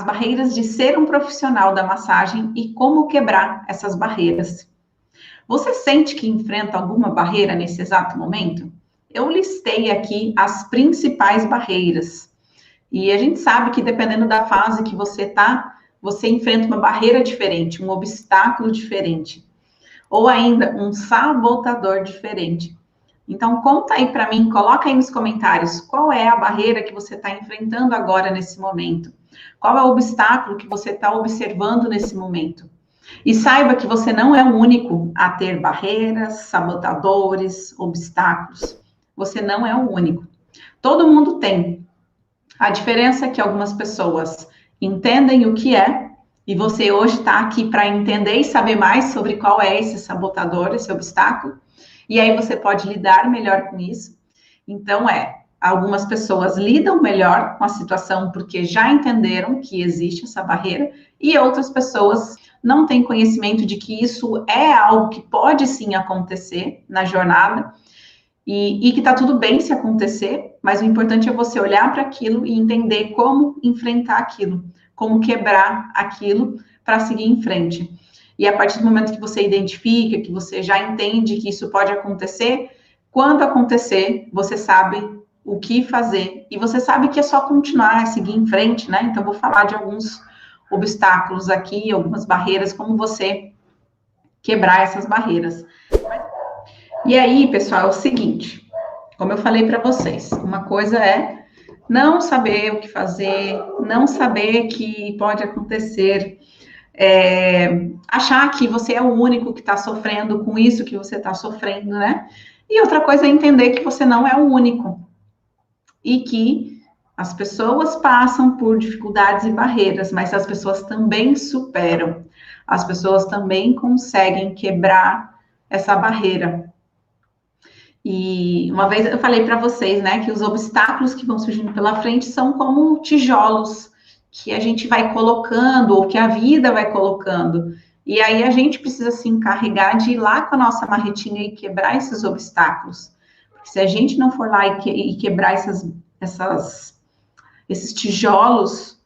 barreiras de ser um profissional da massagem e como quebrar essas barreiras. Você sente que enfrenta alguma barreira nesse exato momento? Eu listei aqui as principais barreiras. E a gente sabe que dependendo da fase que você está, você enfrenta uma barreira diferente, um obstáculo diferente, ou ainda um sabotador diferente. Então, conta aí para mim, coloca aí nos comentários qual é a barreira que você está enfrentando agora nesse momento. Qual é o obstáculo que você está observando nesse momento? E saiba que você não é o único a ter barreiras, sabotadores, obstáculos. Você não é o único. Todo mundo tem. A diferença é que algumas pessoas entendem o que é, e você hoje está aqui para entender e saber mais sobre qual é esse sabotador, esse obstáculo, e aí você pode lidar melhor com isso. Então, algumas pessoas lidam melhor com a situação porque já entenderam que existe essa barreira, e outras pessoas não têm conhecimento de que isso é algo que pode sim acontecer na jornada, e que tá tudo bem se acontecer, mas o importante é você olhar para aquilo e entender como enfrentar aquilo, como quebrar aquilo para seguir em frente. E a partir do momento que você identifica, que você já entende que isso pode acontecer, quando acontecer, você sabe o que fazer, e você sabe que é só continuar, seguir em frente, né? Então, vou falar de alguns obstáculos aqui, algumas barreiras, como você quebrar essas barreiras. E aí, pessoal, é o seguinte, como eu falei para vocês, uma coisa é não saber o que fazer, não saber que pode acontecer, achar que você é o único que está sofrendo com isso que você está sofrendo, né? E outra coisa é entender que você não é o único e que as pessoas passam por dificuldades e barreiras, mas as pessoas também superam, as pessoas também conseguem quebrar essa barreira. E uma vez eu falei para vocês, né, que os obstáculos que vão surgindo pela frente são como tijolos que a gente vai colocando, ou que a vida vai colocando. E aí a gente precisa se encarregar de ir lá com a nossa marretinha e quebrar esses obstáculos. Porque se a gente não for lá e quebrar esses tijolos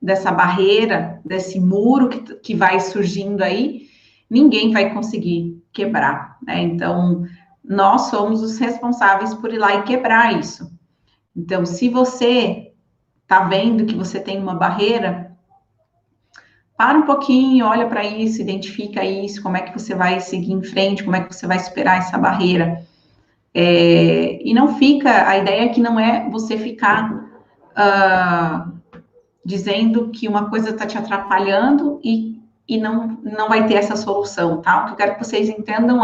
dessa barreira, desse muro que vai surgindo aí, ninguém vai conseguir quebrar, né? Então, nós somos os responsáveis por ir lá e quebrar isso. Então, se você está vendo que você tem uma barreira, para um pouquinho, olha para isso, identifica isso, como é que você vai seguir em frente, como é que você vai superar essa barreira. E não fica, a ideia é que não é você ficar dizendo que uma coisa está te atrapalhando e não vai ter essa solução, tá? O que eu quero que vocês entendam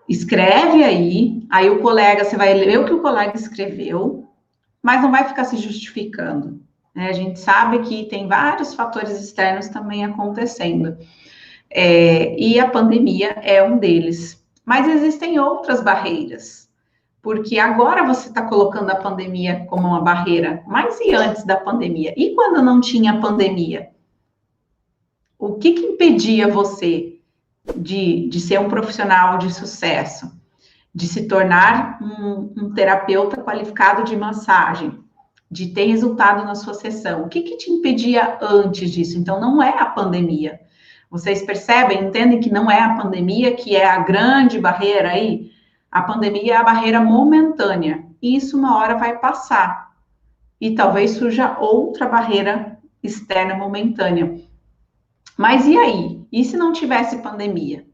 escreve aí o colega, você vai ler o que o colega escreveu, mas não vai ficar se justificando, né? A gente sabe que tem vários fatores externos também acontecendo, e a pandemia é um deles. Mas existem outras barreiras, porque agora você está colocando a pandemia como uma barreira, mas e antes da pandemia? E quando não tinha pandemia? O que impedia você de ser um profissional de sucesso, de se tornar um terapeuta qualificado de massagem, de ter resultado na sua sessão? O que te impedia antes disso? Então, não é a pandemia. Vocês percebem, entendem que não é a pandemia que é a grande barreira aí? A pandemia é a barreira momentânea. E isso uma hora vai passar. E talvez surja outra barreira externa momentânea. Mas e aí? E se não tivesse pandemia?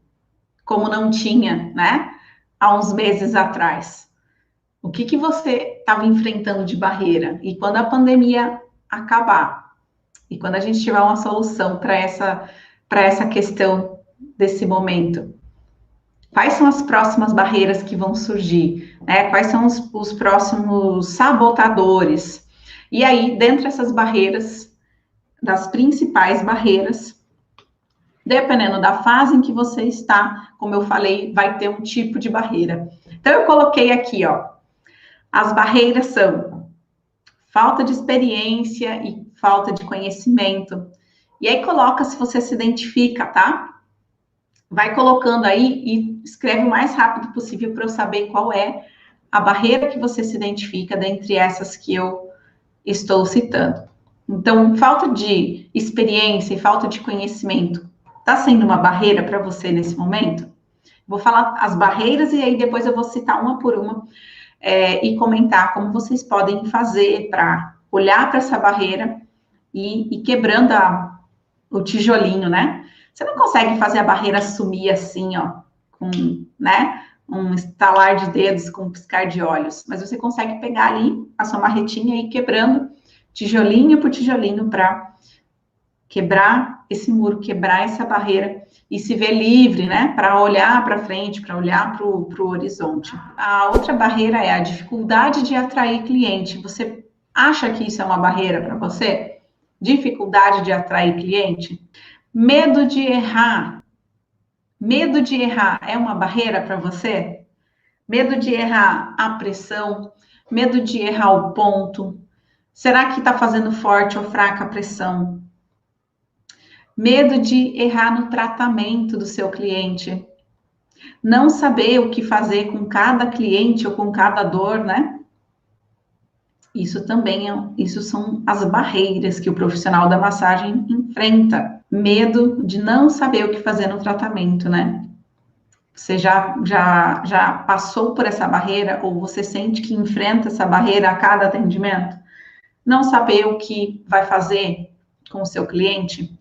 Como não tinha, né? Há uns meses atrás. O que você estava enfrentando de barreira? E quando a pandemia acabar, e quando a gente tiver uma solução para essa questão desse momento, quais são as próximas barreiras que vão surgir, né? Quais são os próximos sabotadores? E aí, dentre essas barreiras, das principais barreiras, dependendo da fase em que você está, como eu falei, vai ter um tipo de barreira. Então, eu coloquei aqui, ó, as barreiras são falta de experiência e falta de conhecimento. E aí, coloca se você se identifica, tá? Vai colocando aí e escreve o mais rápido possível para eu saber qual é a barreira que você se identifica dentre essas que eu estou citando. Então, falta de experiência e falta de conhecimento está sendo uma barreira para você nesse momento? Vou falar as barreiras e aí depois eu vou citar uma por uma e comentar como vocês podem fazer para olhar para essa barreira e quebrando o tijolinho, né? Você não consegue fazer a barreira sumir assim, ó, com, né, um estalar de dedos, com um piscar de olhos, mas você consegue pegar ali a sua marretinha e ir quebrando tijolinho por tijolinho para quebrar esse muro, quebrar essa barreira e se ver livre, né, para olhar para frente, para olhar para o horizonte. A outra barreira é a dificuldade de atrair cliente. Você acha que isso é uma barreira para você? Dificuldade de atrair cliente? Medo de errar. Medo de errar é uma barreira para você? Medo de errar a pressão? Medo de errar o ponto? Será que está fazendo forte ou fraca a pressão? Medo de errar no tratamento do seu cliente. Não saber o que fazer com cada cliente ou com cada dor, né? Isso também isso são as barreiras que o profissional da massagem enfrenta. Medo de não saber o que fazer no tratamento, né? Você já passou por essa barreira ou você sente que enfrenta essa barreira a cada atendimento? Não saber o que vai fazer com o seu cliente?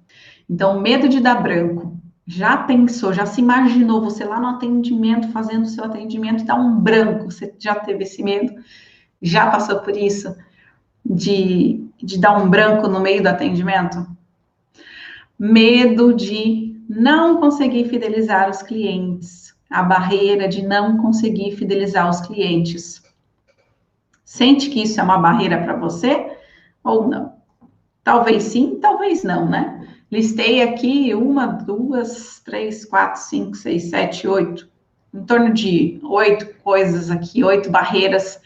Então, medo de dar branco. Já pensou, já se imaginou você lá no atendimento, fazendo o seu atendimento, dar um branco? Você já teve esse medo? Já passou por isso? De dar um branco no meio do atendimento? Medo de não conseguir fidelizar os clientes. A barreira de não conseguir fidelizar os clientes. Sente que isso é uma barreira para você ou não? Talvez sim, talvez não, né? Listei aqui 1, 2, 3, 4, 5, 6, 7, 8. Em torno de 8 coisas aqui, 8 barreiras.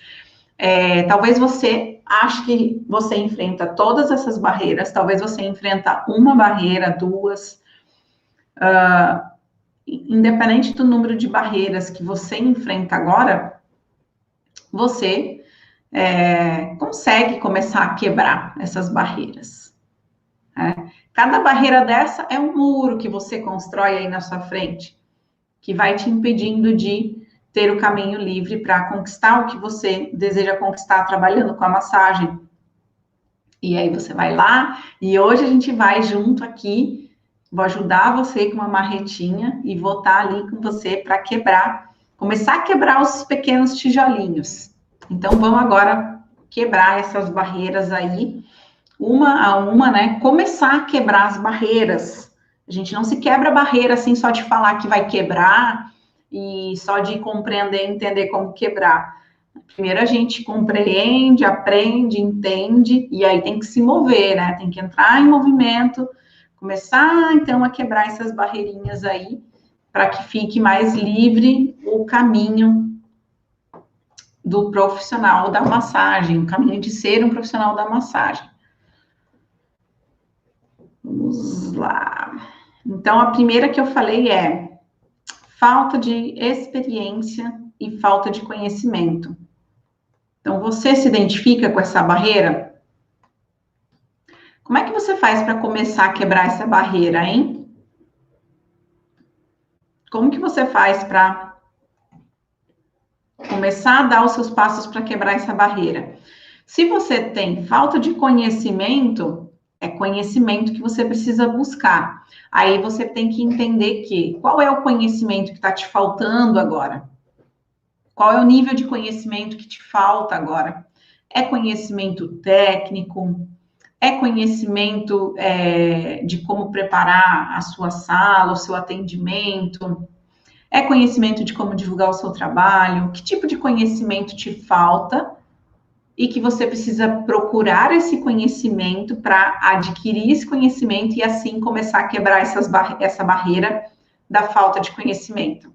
Talvez você ache que você enfrenta todas essas barreiras, talvez você enfrenta uma barreira, 2. Independente do número de barreiras que você enfrenta agora, você consegue começar a quebrar essas barreiras. Cada barreira dessa é um muro que você constrói aí na sua frente, que vai te impedindo de ter o caminho livre para conquistar o que você deseja conquistar trabalhando com a massagem. E aí você vai lá, e hoje a gente vai junto aqui, vou ajudar você com uma marretinha e vou estar ali com você para quebrar, começar a quebrar os pequenos tijolinhos. Então, vamos agora quebrar essas barreiras aí, uma a uma, né? Começar a quebrar as barreiras. A gente não se quebra barreira assim só de falar que vai quebrar e só de compreender e entender como quebrar. Primeiro a gente compreende, aprende, entende, e aí tem que se mover, né? Tem que entrar em movimento, começar então a quebrar essas barreirinhas aí, para que fique mais livre o caminho do profissional da massagem, o caminho de ser um profissional da massagem. Vamos lá. Então, a primeira que eu falei é falta de experiência e falta de conhecimento. Então, você se identifica com essa barreira? Como é que você faz para começar a quebrar essa barreira, hein? Como que você faz para começar a dar os seus passos para quebrar essa barreira? Se você tem falta de conhecimento, é conhecimento que você precisa buscar. Aí você tem que entender qual é o conhecimento que está te faltando agora? Qual é o nível de conhecimento que te falta agora? É conhecimento técnico? É conhecimento de como preparar a sua sala, o seu atendimento? É conhecimento de como divulgar o seu trabalho? Que tipo de conhecimento te falta e que você precisa procurar esse conhecimento para adquirir esse conhecimento e assim começar a quebrar essa barreira da falta de conhecimento?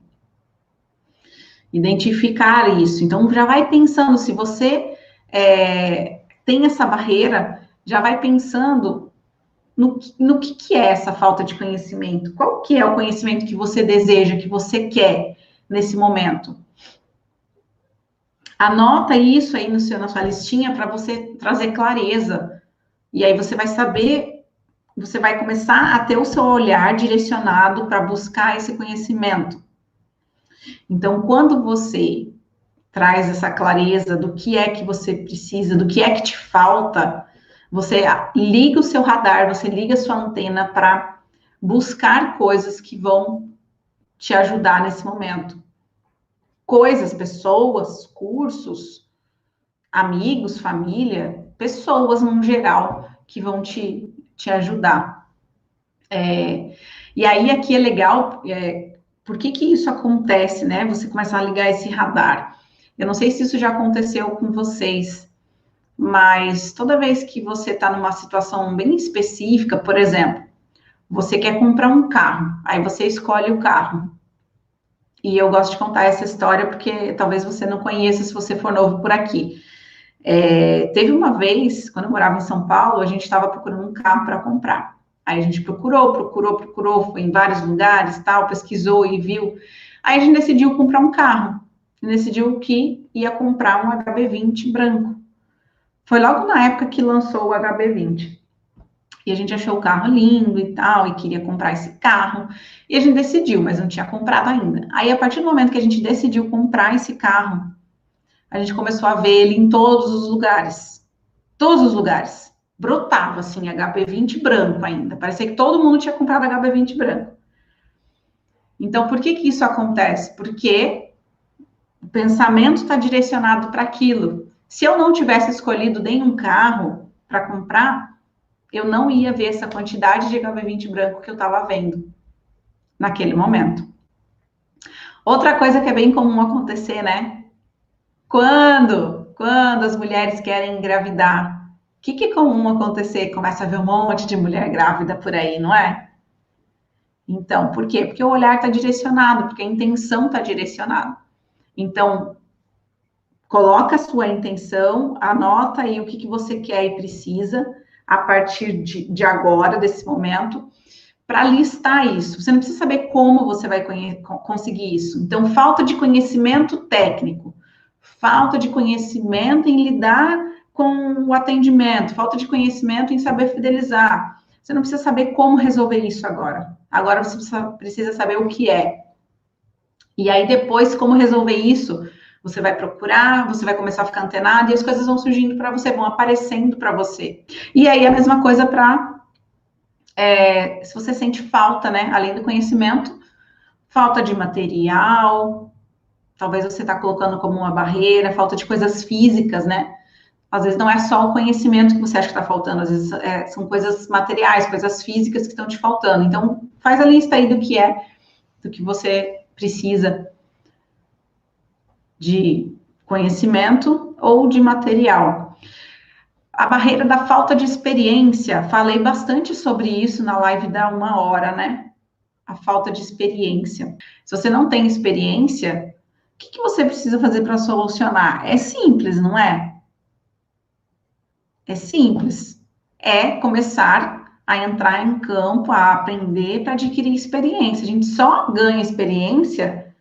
Identificar isso. Então, já vai pensando, se você tem essa barreira, já vai pensando no que é essa falta de conhecimento. Qual que é o conhecimento que você deseja, que você quer nesse momento? Anota isso aí na sua listinha para você trazer clareza E aí você vai saber, você vai começar a ter o seu olhar direcionado para buscar esse conhecimento. Então, quando você traz essa clareza do que é que você precisa, do que é que te falta, você liga o seu radar, você liga a sua antena para buscar coisas que vão te ajudar nesse momento. Coisas, pessoas, cursos, amigos, família, pessoas no geral que vão te ajudar. E aí aqui é legal, por que isso acontece, né? Você começar a ligar esse radar. Eu não sei se isso já aconteceu com vocês, mas toda vez que você está numa situação bem específica, por exemplo, você quer comprar um carro, aí você escolhe o carro. E eu gosto de contar essa história porque talvez você não conheça se você for novo por aqui. Teve uma vez, quando eu morava em São Paulo, a gente estava procurando um carro para comprar. Aí a gente procurou, foi em vários lugares, tal, pesquisou e viu. Aí a gente decidiu comprar um carro. Decidiu que ia comprar um HB20 branco. Foi logo na época que lançou o HB20. E a gente achou o carro lindo e tal, e queria comprar esse carro. E a gente decidiu, mas não tinha comprado ainda. Aí, a partir do momento que a gente decidiu comprar esse carro, a gente começou a ver ele em todos os lugares. Todos os lugares. Brotava, assim, HB20 branco ainda. Parecia que todo mundo tinha comprado HB20 branco. Então, por que isso acontece? Porque o pensamento está direcionado para aquilo. Se eu não tivesse escolhido nenhum carro para comprar, eu não ia ver essa quantidade de HB20 branco que eu estava vendo naquele momento. Outra coisa que é bem comum acontecer, né? Quando as mulheres querem engravidar, o que é comum acontecer? Começa a ver um monte de mulher grávida por aí, não é? Então, por quê? Porque o olhar está direcionado, porque a intenção está direcionada. Então, coloca a sua intenção, anota aí o que você quer e precisa a partir de agora, desse momento, para listar isso. Você não precisa saber como você vai conseguir isso. Então, falta de conhecimento técnico, falta de conhecimento em lidar com o atendimento, falta de conhecimento em saber fidelizar. Você não precisa saber como resolver isso agora. Agora você precisa saber o que é. E aí, depois, como resolver isso, você vai procurar, você vai começar a ficar antenado e as coisas vão surgindo para você, vão aparecendo para você. E aí, a mesma coisa para... se você sente falta, né? Além do conhecimento, falta de material, talvez você está colocando como uma barreira, falta de coisas físicas, né? Às vezes não é só o conhecimento que você acha que está faltando, às vezes são coisas materiais, coisas físicas que estão te faltando. Então, faz a lista aí do que você precisa de conhecimento ou de material. A barreira da falta de experiência, falei bastante sobre isso na live da 1 hora, né? A falta de experiência. Se você não tem experiência, o que você precisa fazer para solucionar? É simples, não é? É simples. É começar a entrar em campo, a aprender para adquirir experiência. A gente só ganha experiência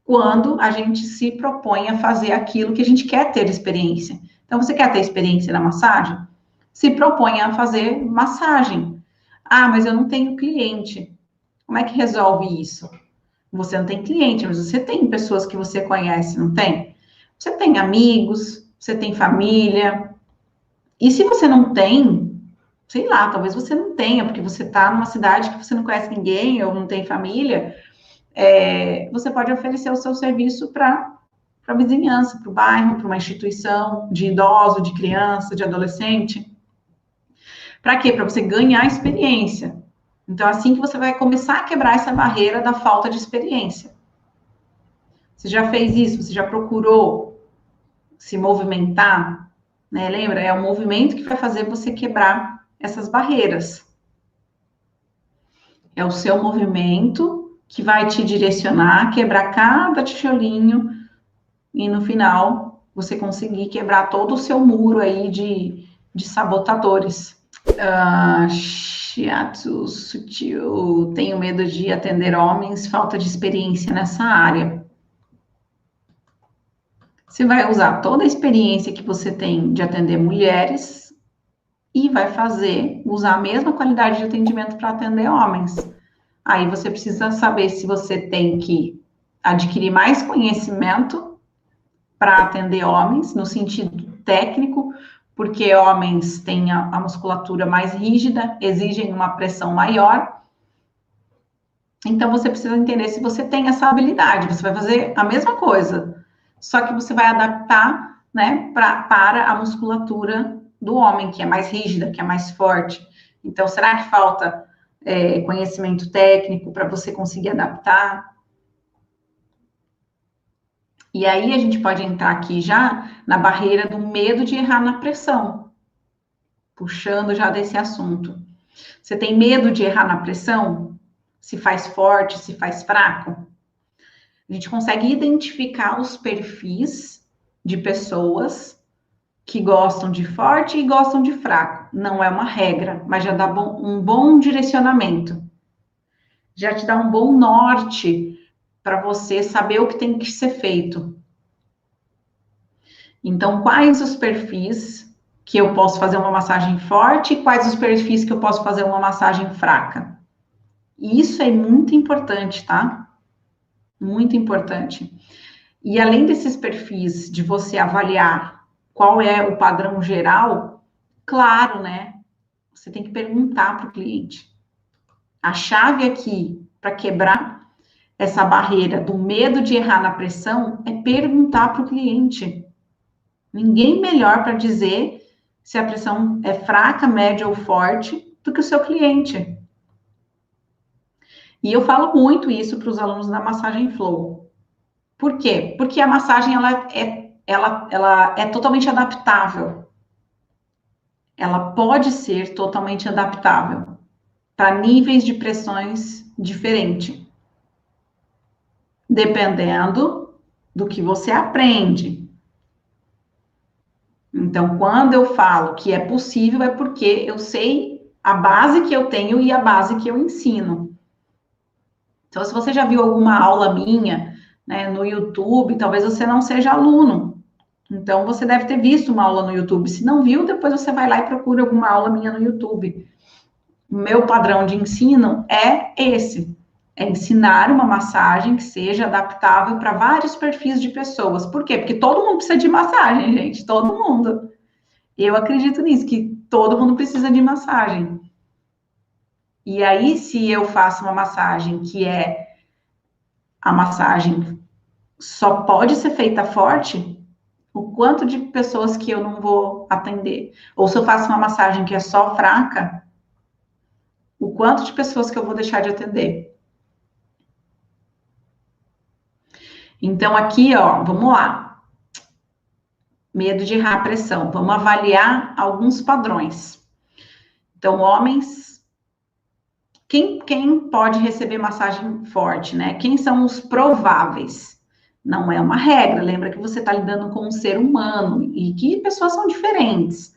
quando a gente se propõe a fazer aquilo que a gente quer ter experiência. Então, você quer ter experiência na massagem? Se propõe a fazer massagem. Ah, mas eu não tenho cliente. Como é que resolve isso? Você não tem cliente, mas você tem pessoas que você conhece, não tem? Você tem amigos, você tem família. E se você não tem, sei lá, talvez você não tenha, porque você está numa cidade que você não conhece ninguém ou não tem família, você pode oferecer o seu serviço para a vizinhança, para o bairro, para uma instituição de idoso, de criança, de adolescente. Para quê? Para você ganhar experiência. Então, assim que você vai começar a quebrar essa barreira da falta de experiência. Você já fez isso? Você já procurou se movimentar? Né? Lembra? É o movimento que vai fazer você quebrar essas barreiras. É o seu movimento que vai te direcionar, quebrar cada tijolinho e no final você conseguir quebrar todo o seu muro aí de sabotadores. Shiatsu sutil, tenho medo de atender homens, falta de experiência nessa área. Você vai usar toda a experiência que você tem de atender mulheres e vai usar a mesma qualidade de atendimento para atender homens. Aí você precisa saber se você tem que adquirir mais conhecimento para atender homens, no sentido técnico, porque homens têm a musculatura mais rígida, exigem uma pressão maior. Então, você precisa entender se você tem essa habilidade. Você vai fazer a mesma coisa, só que você vai adaptar, né, para a musculatura do homem, que é mais rígida, que é mais forte. Então, será que falta conhecimento técnico para você conseguir adaptar? E aí a gente pode entrar aqui já na barreira do medo de errar na pressão, puxando já desse assunto. Você tem medo de errar na pressão? Se faz forte, se faz fraco? A gente consegue identificar os perfis de pessoas que gostam de forte e gostam de fraco. Não é uma regra, mas já dá um bom direcionamento. Já te dá um bom norte para você saber o que tem que ser feito. Então, quais os perfis que eu posso fazer uma massagem forte e quais os perfis que eu posso fazer uma massagem fraca? Isso é muito importante, tá? Muito importante. E além desses perfis de você avaliar qual é o padrão geral, claro, né? Você tem que perguntar para o cliente. A chave aqui para quebrar essa barreira do medo de errar na pressão é perguntar para o cliente. Ninguém melhor para dizer se a pressão é fraca, média ou forte do que o seu cliente. E eu falo muito isso para os alunos da massagem flow. Por quê? Porque a massagem ela é totalmente adaptável. Ela pode ser totalmente adaptável para níveis de pressões diferentes, dependendo do que você aprende. Então, quando eu falo que é possível, é porque eu sei a base que eu tenho e a base que eu ensino. Então, se você já viu alguma aula minha, né, no YouTube, talvez você não seja aluno. Então, você deve ter visto uma aula no YouTube. Se não viu, depois você vai lá e procura alguma aula minha no YouTube. O meu padrão de ensino é esse. É ensinar uma massagem que seja adaptável para vários perfis de pessoas. Por quê? Porque todo mundo precisa de massagem, gente. Todo mundo. Eu acredito nisso, que todo mundo precisa de massagem. E aí, se eu faço uma massagem que é a massagem só pode ser feita forte, o quanto de pessoas que eu não vou atender? Ou se eu faço uma massagem que é só fraca, o quanto de pessoas que eu vou deixar de atender? Então, aqui, ó, vamos lá. Medo de errar a pressão. Vamos avaliar alguns padrões. Então, homens, quem pode receber massagem forte, né? Quem são os prováveis? Não é uma regra. Lembra que você está lidando com um ser humano e que pessoas são diferentes.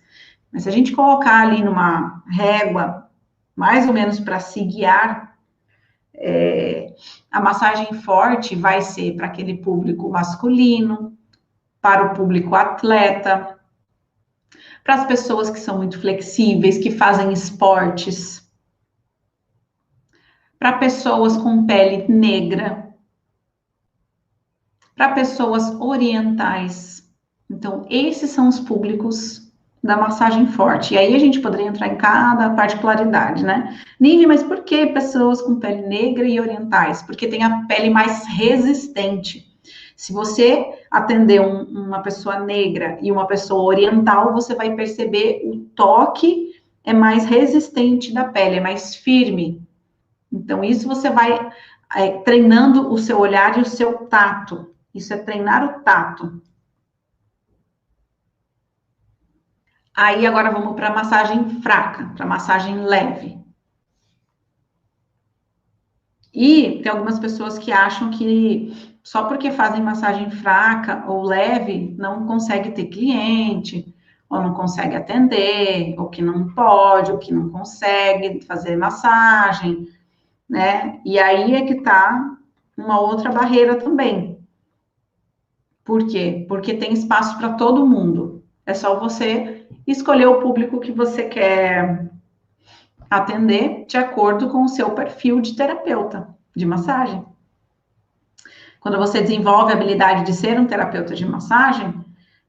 Mas se a gente colocar ali numa régua, mais ou menos para se guiar, a massagem forte vai ser para aquele público masculino, para o público atleta, para as pessoas que são muito flexíveis, que fazem esportes, para pessoas com pele negra, para pessoas orientais. Então, esses são os públicos da massagem forte. E aí a gente poderia entrar em cada particularidade, né? Nive, mas por que pessoas com pele negra e orientais? Porque tem a pele mais resistente. Se você atender uma pessoa negra e uma pessoa oriental, você vai perceber o toque é mais resistente da pele, é mais firme. Então, isso você vai treinando o seu olhar e o seu tato. Isso é treinar o tato. Aí, agora vamos para massagem fraca, para massagem leve. E tem algumas pessoas que acham que só porque fazem massagem fraca ou leve, não consegue ter cliente, ou não consegue atender, ou que não pode, ou que não consegue fazer massagem, né? E aí é que tá uma outra barreira também. Por quê? Porque tem espaço para todo mundo. É só você escolher o público que você quer atender de acordo com o seu perfil de terapeuta de massagem. Quando você desenvolve a habilidade de ser um terapeuta de massagem,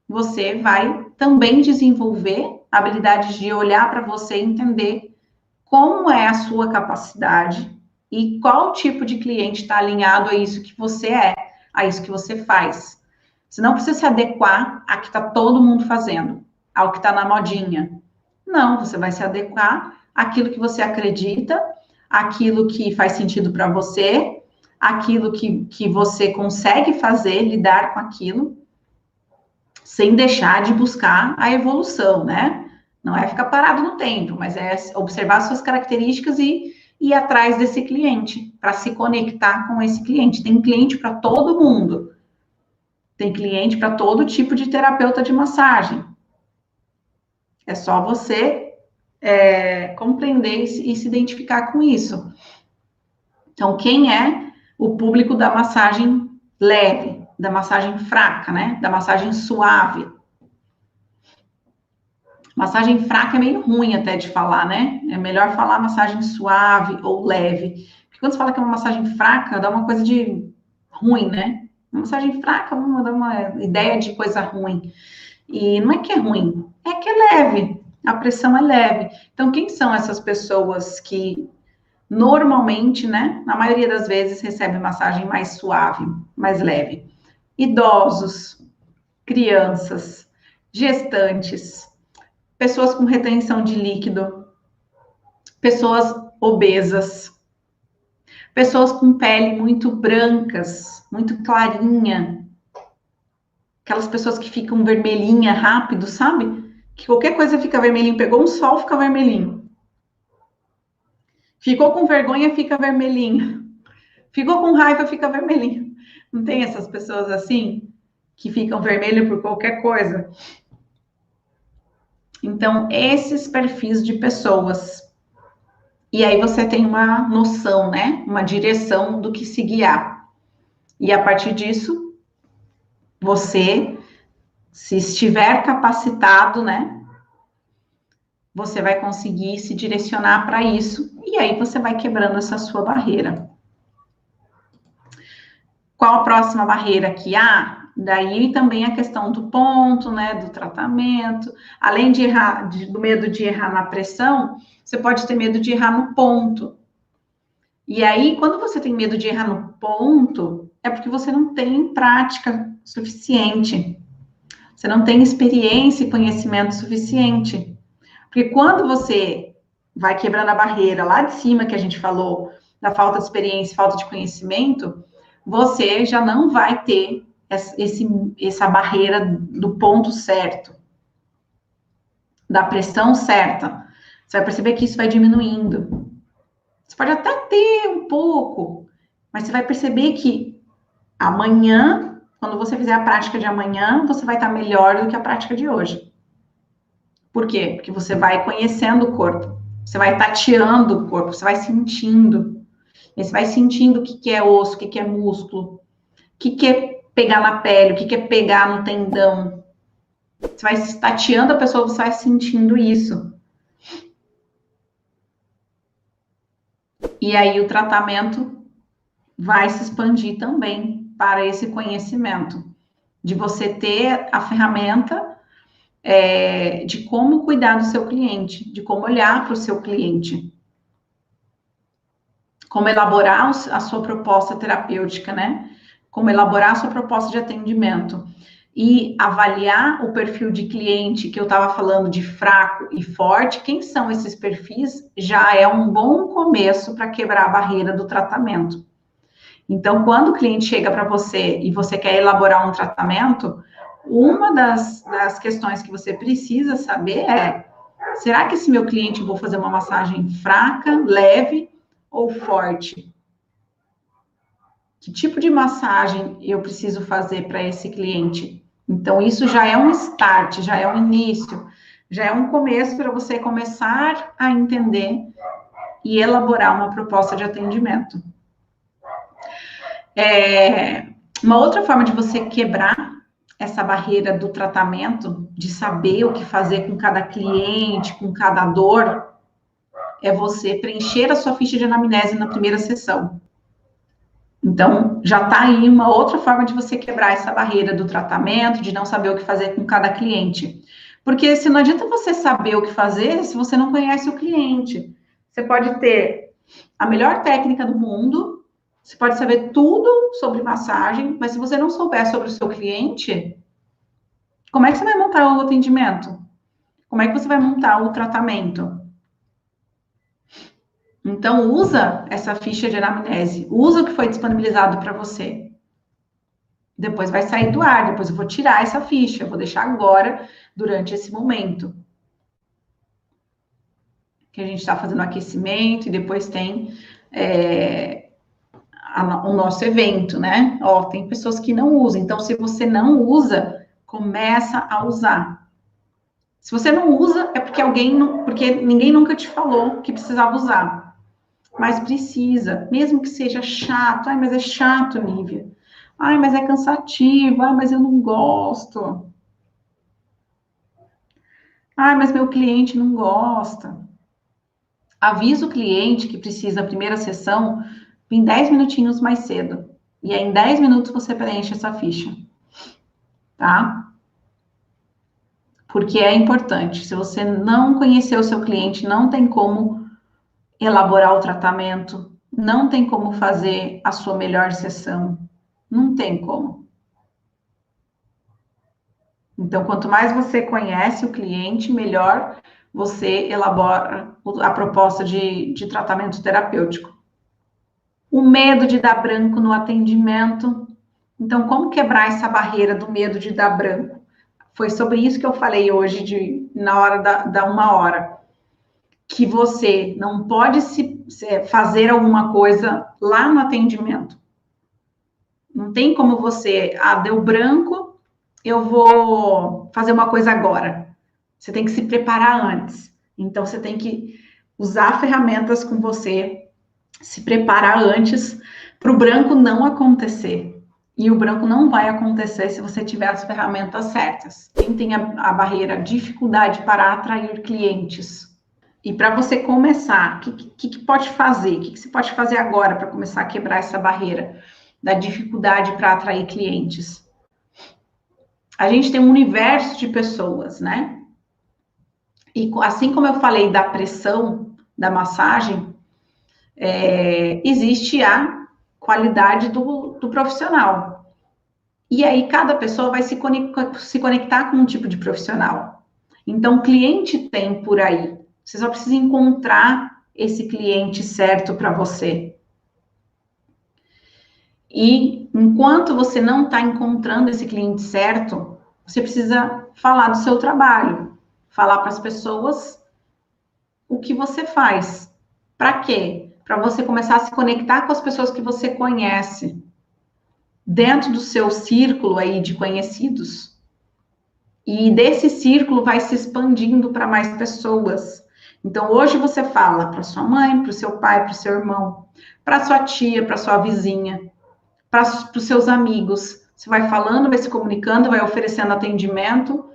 você vai também desenvolver a habilidade de olhar para você e entender como é a sua capacidade e qual tipo de cliente está alinhado a isso que você é, a isso que você faz. Você não precisa se adequar a que está todo mundo fazendo, ao que está na modinha. Não, você vai se adequar àquilo que você acredita, àquilo que faz sentido para você, aquilo que você consegue fazer, lidar com aquilo, sem deixar de buscar a evolução, né? Não é ficar parado no tempo, mas é observar suas características e ir atrás desse cliente, para se conectar com esse cliente. Tem cliente para todo mundo. Tem cliente para todo tipo de terapeuta de massagem. É só você compreender e se identificar com isso. Então, quem é o público da massagem leve, da massagem fraca, né? Da massagem suave. Massagem fraca é meio ruim até de falar, né? É melhor falar massagem suave ou leve. Porque quando você fala que é uma massagem fraca, dá uma coisa de ruim, né? Uma massagem fraca dá uma ideia de coisa ruim. E não é que é ruim, é que é leve. A pressão é leve. Então, quem são essas pessoas que normalmente, né? Na maioria das vezes, recebem massagem mais suave, mais leve? Idosos, crianças, gestantes, pessoas com retenção de líquido, pessoas obesas, pessoas com pele muito brancas, muito clarinha, aquelas pessoas que ficam vermelhinha rápido, sabe? Que qualquer coisa fica vermelhinho, pegou um sol, fica vermelhinho. Ficou com vergonha, fica vermelhinho. Ficou com raiva, fica vermelhinho. Não tem essas pessoas assim, que ficam vermelhas por qualquer coisa? Então, esses perfis de pessoas. E aí você tem uma noção, né? Uma direção do que se guiar. E a partir disso, você, se estiver capacitado, né? Você vai conseguir se direcionar para isso. E aí você vai quebrando essa sua barreira. Qual a próxima barreira que há? Daí também a questão do ponto, né, do tratamento. Além de errar, do medo de errar na pressão, você pode ter medo de errar no ponto. E aí, quando você tem medo de errar no ponto, é porque você não tem prática suficiente. Você não tem experiência e conhecimento suficiente. Porque quando você vai quebrando a barreira lá de cima que a gente falou, da falta de experiência, falta de conhecimento, você já não vai ter essa barreira do ponto certo, da pressão certa. Você vai perceber que isso vai diminuindo. Você pode até ter um pouco, mas você vai perceber que amanhã, quando você fizer a prática de amanhã, você vai estar melhor do que a prática de hoje. Por quê? Porque você vai conhecendo o corpo, você vai tateando o corpo, você vai sentindo. E você vai sentindo o que é osso, o que é músculo, o que é pegar na pele, o que é pegar no tendão. Você vai tateando a pessoa, você vai sentindo isso. E aí o tratamento vai se expandir também para esse conhecimento, de você ter a ferramenta de como cuidar do seu cliente, de como olhar para o seu cliente, como elaborar a sua proposta terapêutica, né? Como elaborar a sua proposta de atendimento e avaliar o perfil de cliente que eu estava falando de fraco e forte. Quem são esses perfis? Já é um bom começo para quebrar a barreira do tratamento. Então, quando o cliente chega para você e você quer elaborar um tratamento, uma das questões que você precisa saber é: será que esse meu cliente, eu vou fazer uma massagem fraca, leve ou forte? Que tipo de massagem eu preciso fazer para esse cliente? Então, isso já é um start, já é um início, já é um começo para você começar a entender e elaborar uma proposta de atendimento. Uma outra forma de você quebrar essa barreira do tratamento, de saber o que fazer com cada cliente, com cada dor, é você preencher a sua ficha de anamnese na primeira sessão. Então, já está aí uma outra forma de você quebrar essa barreira do tratamento, de não saber o que fazer com cada cliente. Porque se não adianta você saber o que fazer se você não conhece o cliente. Você pode ter a melhor técnica do mundo, você pode saber tudo sobre massagem, mas se você não souber sobre o seu cliente, como é que você vai montar o atendimento? Como é que você vai montar o tratamento? Então, usa essa ficha de anamnese, usa o que foi disponibilizado para você. Depois vai sair do ar, depois eu vou tirar essa ficha, eu vou deixar agora, durante esse momento. Que a gente está fazendo aquecimento e depois tem o nosso evento, né? Ó, tem pessoas que não usam, então se você não usa, começa a usar. Se você não usa, é porque porque ninguém nunca te falou que precisava usar. Mas precisa, mesmo que seja chato. Ai, mas é chato, Nívia. Ai, mas é cansativo. Ai, mas eu não gosto. Ai, mas meu cliente não gosta. Avisa o cliente que precisa da primeira sessão em 10 minutinhos mais cedo. E aí, em 10 minutos, você preenche essa ficha. Tá? Porque é importante. Se você não conhecer o seu cliente, não tem como elaborar o tratamento, não tem como fazer a sua melhor sessão. Não tem como. Então, quanto mais você conhece o cliente, melhor você elabora a proposta de tratamento terapêutico. O medo de dar branco no atendimento. Então, como quebrar essa barreira do medo de dar branco? Foi sobre isso que eu falei hoje, na hora da 1 hora. Que você não pode fazer alguma coisa lá no atendimento. Não tem como você, deu branco, eu vou fazer uma coisa agora. Você tem que se preparar antes. Então, você tem que usar ferramentas com você, se preparar antes para o branco não acontecer. E o branco não vai acontecer se você tiver as ferramentas certas. Quem tem a barreira, dificuldade para atrair clientes. E para você começar, o que pode fazer? O que você pode fazer agora para começar a quebrar essa barreira da dificuldade para atrair clientes? A gente tem um universo de pessoas, né? E assim como eu falei da pressão da massagem, existe a qualidade do profissional. E aí cada pessoa vai se conectar com um tipo de profissional. Então, cliente tem por aí. Você só precisa encontrar esse cliente certo para você. E enquanto você não está encontrando esse cliente certo, você precisa falar do seu trabalho, falar para as pessoas o que você faz. Para quê? Para você começar a se conectar com as pessoas que você conhece, dentro do seu círculo aí de conhecidos. E desse círculo vai se expandindo para mais pessoas. Então, hoje você fala para sua mãe, para o seu pai, para o seu irmão, para sua tia, para sua vizinha, para os seus amigos. Você vai falando, vai se comunicando, vai oferecendo atendimento,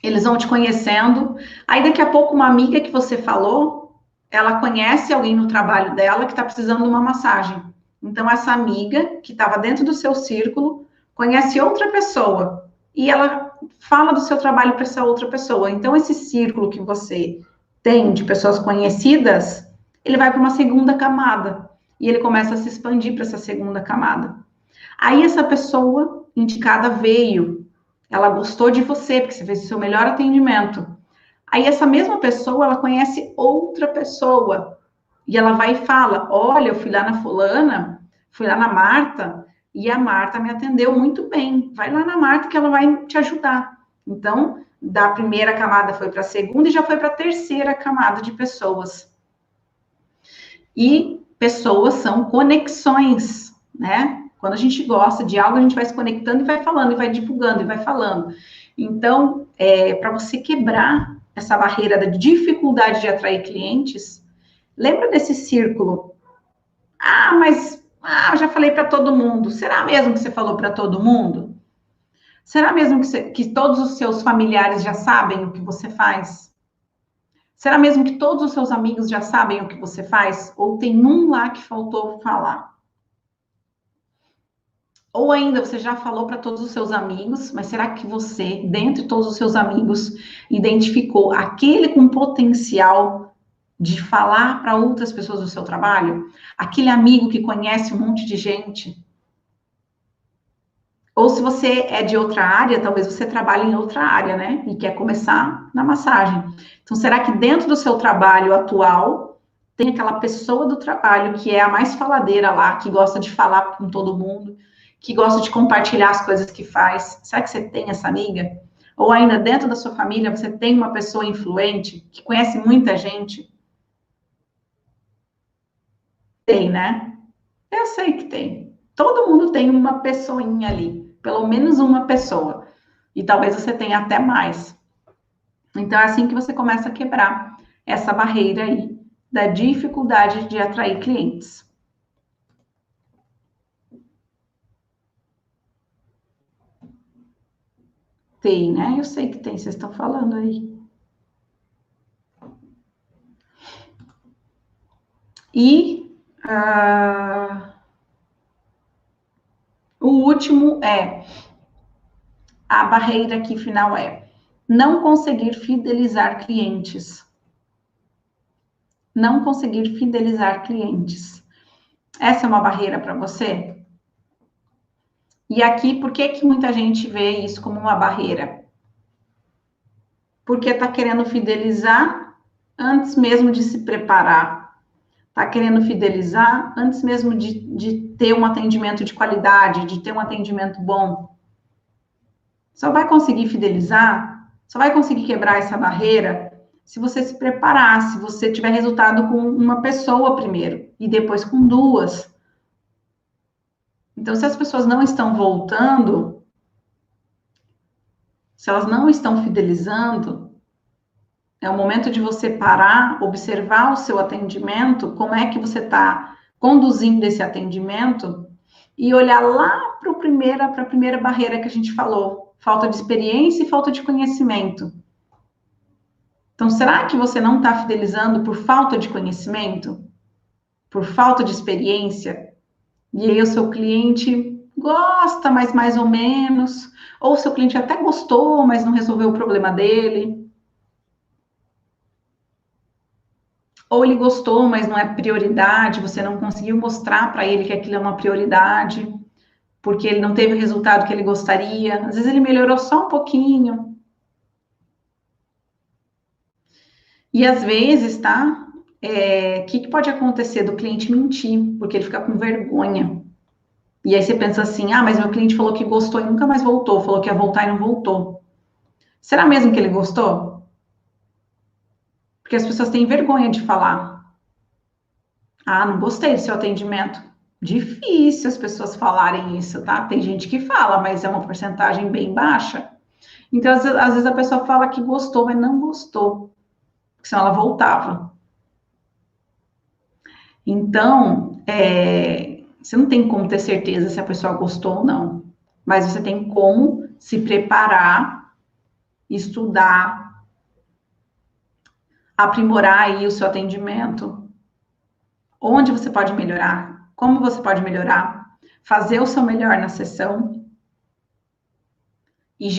eles vão te conhecendo. Aí, daqui a pouco, uma amiga que você falou, ela conhece alguém no trabalho dela que está precisando de uma massagem. Então, essa amiga, que estava dentro do seu círculo, conhece outra pessoa. E ela fala do seu trabalho para essa outra pessoa. Então, esse círculo que você tem de pessoas conhecidas, ele vai para uma segunda camada. E ele começa a se expandir para essa segunda camada. Aí, essa pessoa indicada veio. Ela gostou de você, porque você fez o seu melhor atendimento. Aí, essa mesma pessoa, ela conhece outra pessoa. E ela vai e fala, olha, eu fui lá na fulana, fui lá na Marta, e a Marta me atendeu muito bem. Vai lá na Marta que ela vai te ajudar. Então, da primeira camada foi para a segunda e já foi para a terceira camada de pessoas. E pessoas são conexões, né? Quando a gente gosta de algo, a gente vai se conectando e vai falando, e vai divulgando, e vai falando. Então, para você quebrar essa barreira da dificuldade de atrair clientes, lembra desse círculo? Eu já falei para todo mundo. Será mesmo que você falou para todo mundo? Será mesmo que todos os seus familiares já sabem o que você faz? Será mesmo que todos os seus amigos já sabem o que você faz? Ou tem um lá que faltou falar? Ou ainda você já falou para todos os seus amigos, mas será que você, dentre todos os seus amigos, identificou aquele com potencial de falar para outras pessoas do seu trabalho? Aquele amigo que conhece um monte de gente? Ou se você é de outra área, talvez você trabalhe em outra área, né? E quer começar na massagem. Então, será que dentro do seu trabalho atual, tem aquela pessoa do trabalho que é a mais faladeira lá, que gosta de falar com todo mundo, que gosta de compartilhar as coisas que faz? Será que você tem essa amiga? Ou ainda dentro da sua família, você tem uma pessoa influente, que conhece muita gente? Tem, né? Eu sei que tem. Todo mundo tem uma pessoinha ali, pelo menos uma pessoa. E talvez você tenha até mais. Então, é assim que você começa a quebrar essa barreira aí da dificuldade de atrair clientes. Tem, né? Eu sei que tem, vocês estão falando aí. E o último é, a barreira aqui final é não conseguir fidelizar clientes. Não conseguir fidelizar clientes. Essa é uma barreira para você? E aqui, por que muita gente vê isso como uma barreira? Porque está querendo fidelizar antes mesmo de se preparar. Está querendo fidelizar antes mesmo de ter um atendimento de qualidade, de ter um atendimento bom. Só vai conseguir fidelizar, só vai conseguir quebrar essa barreira se você se preparar, se você tiver resultado com uma pessoa primeiro e depois com duas. Então, se as pessoas não estão voltando, se elas não estão fidelizando, é o momento de você parar, observar o seu atendimento, como é que você está conduzindo esse atendimento e olhar lá para a primeira barreira que a gente falou, falta de experiência e falta de conhecimento. Então, será que você não está fidelizando por falta de conhecimento? Por falta de experiência? E aí o seu cliente gosta, mas mais ou menos, ou o seu cliente até gostou, mas não resolveu o problema dele. Ou ele gostou, mas não é prioridade, você não conseguiu mostrar para ele que aquilo é uma prioridade, porque ele não teve o resultado que ele gostaria. Às vezes ele melhorou só um pouquinho. E às vezes, tá? O que pode acontecer do cliente mentir, porque ele fica com vergonha. E aí você pensa assim, ah, mas meu cliente falou que gostou e nunca mais voltou, falou que ia voltar e não voltou. Será mesmo que ele gostou? Porque as pessoas têm vergonha de falar. Ah, não gostei do seu atendimento. Difícil as pessoas falarem isso, tá? Tem gente que fala, mas é uma porcentagem bem baixa. Então, às vezes a pessoa fala que gostou, mas não gostou. Porque senão ela voltava. Então, você não tem como ter certeza se a pessoa gostou ou não. Mas você tem como se preparar, estudar, aprimorar aí o seu atendimento. Onde você pode melhorar? Como você pode melhorar? Fazer o seu melhor na sessão e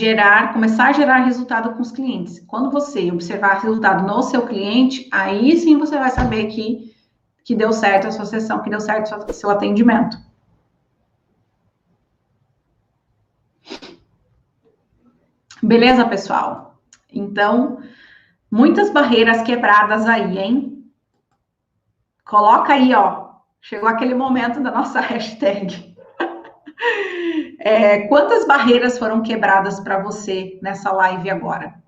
começar a gerar resultado com os clientes. Quando você observar resultado no seu cliente, aí sim você vai saber que deu certo a sua sessão, que deu certo o seu atendimento. Beleza, pessoal? Então, muitas barreiras quebradas aí, hein? Coloca aí, ó. Chegou aquele momento da nossa hashtag. Quantas barreiras foram quebradas para você nessa live agora?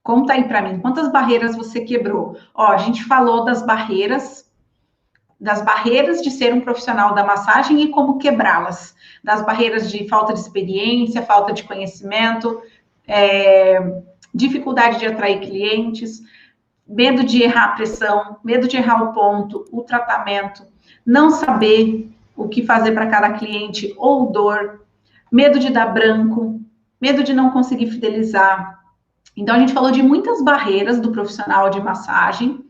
Conta aí para mim, quantas barreiras você quebrou? Ó, a gente falou das barreiras de ser um profissional da massagem e como quebrá-las. Das barreiras de falta de experiência, falta de conhecimento, dificuldade de atrair clientes, medo de errar a pressão, medo de errar o ponto, o tratamento, não saber o que fazer para cada cliente ou dor, medo de dar branco, medo de não conseguir fidelizar. Então, a gente falou de muitas barreiras do profissional de massagem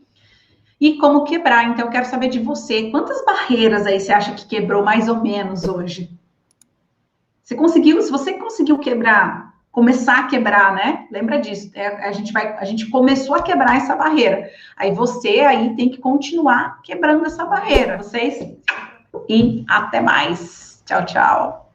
e como quebrar. Então, eu quero saber de você, quantas barreiras aí você acha que quebrou mais ou menos hoje? Se você conseguiu quebrar, começar a quebrar, né? Lembra disso? A gente começou a quebrar essa barreira. Aí você aí tem que continuar quebrando essa barreira. Vocês e até mais. Tchau, tchau.